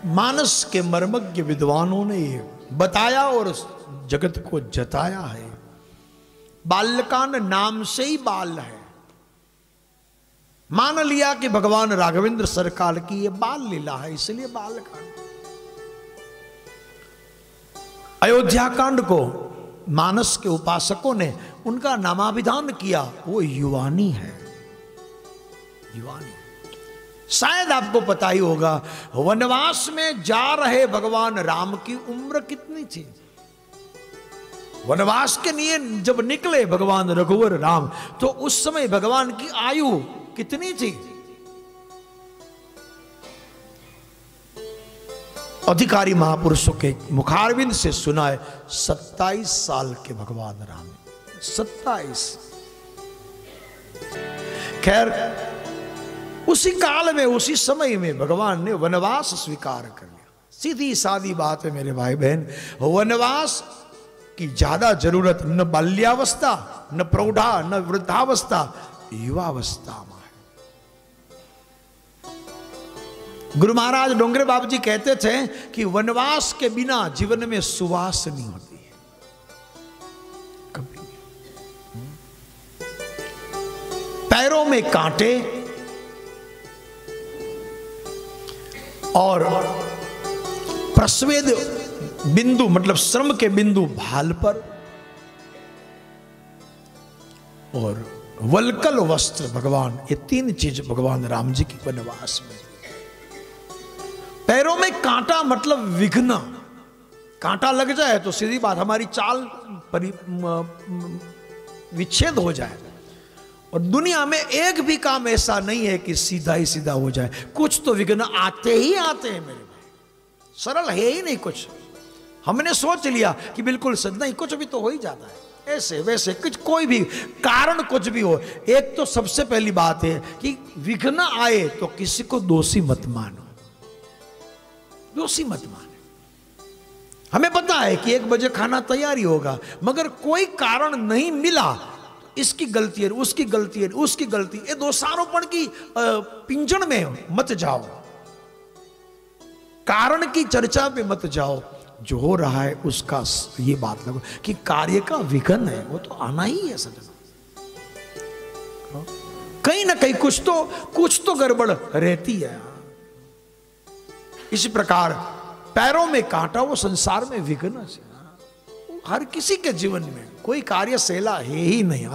मानस के मर्मज्ञ विद्वानों ने ये बताया और जगत को जताया है। बाल्यकांड नाम से ही बाल है। मान लिया कि भगवान राघवेंद्र सरकार की ये बाल लीला है, इसलिए बालकांड। अयोध्या कांड को मानस के उपासकों ने उनका नामाभिधान किया, वो युवानी है। युवानी शायद आपको पता ही होगा, वनवास में जा रहे भगवान राम की उम्र कितनी थी। वनवास के लिए जब निकले भगवान रघुवर राम, तो उस समय भगवान की आयु कितनी थी? अधिकारी महापुरुषों के मुखारविंद से सुना है 27 साल के भगवान राम। 27। खैर, उसी काल में उसी समय में भगवान ने वनवास स्वीकार कर लिया। सीधी सादी बात है मेरे भाई बहन, वनवास की ज्यादा जरूरत न बाल्यावस्था, न प्रौढ़ा, न वृद्धावस्था, युवावस्था में है। गुरु महाराज डोंगरे बाबू जी कहते थे कि वनवास के बिना जीवन में सुवास नहीं होती है कभी। पैरों में कांटे और प्रस्वेद बिंदु, मतलब श्रम के बिंदु भाल पर, और वल्कल वस्त्र भगवान, ये 3 चीज भगवान राम जी की वनवास में। पैरों में कांटा मतलब विघ्न, कांटा लग जाए तो सीधी बात हमारी चाल विच्छेद हो जाए। और दुनिया में एक भी काम ऐसा नहीं है कि सीधा ही सीधा हो जाए, कुछ तो विघ्न आते ही आते हैं मेरे भाई। सरल है ही नहीं कुछ। हमने सोच लिया कि बिल्कुल सच नहीं, कुछ भी तो हो ही जाता है ऐसे वैसे, कुछ कोई भी कारण कुछ भी हो। एक तो सबसे पहली बात है कि विघ्न आए तो किसी को दोषी मत मानो, दोषी मत मानो। हमें पता है कि 1 बजे खाना तैयारी होगा, मगर कोई कारण नहीं मिला, इसकी गलती है, उसकी गलती है, उसकी गलती, ये दोषारोपण की पिंजड़ में मत जाओ, कारण की चर्चा पे मत जाओ। जो हो रहा है उसका ये बात लगो कि कार्य का विघ्न है, वो तो आना ही है सजना। कहीं ना कहीं कुछ तो गड़बड़ रहती है। इसी प्रकार पैरों में कांटा, वो संसार में विघ्न से, हर किसी के जीवन में कोई कार्य सहला है ही नहीं।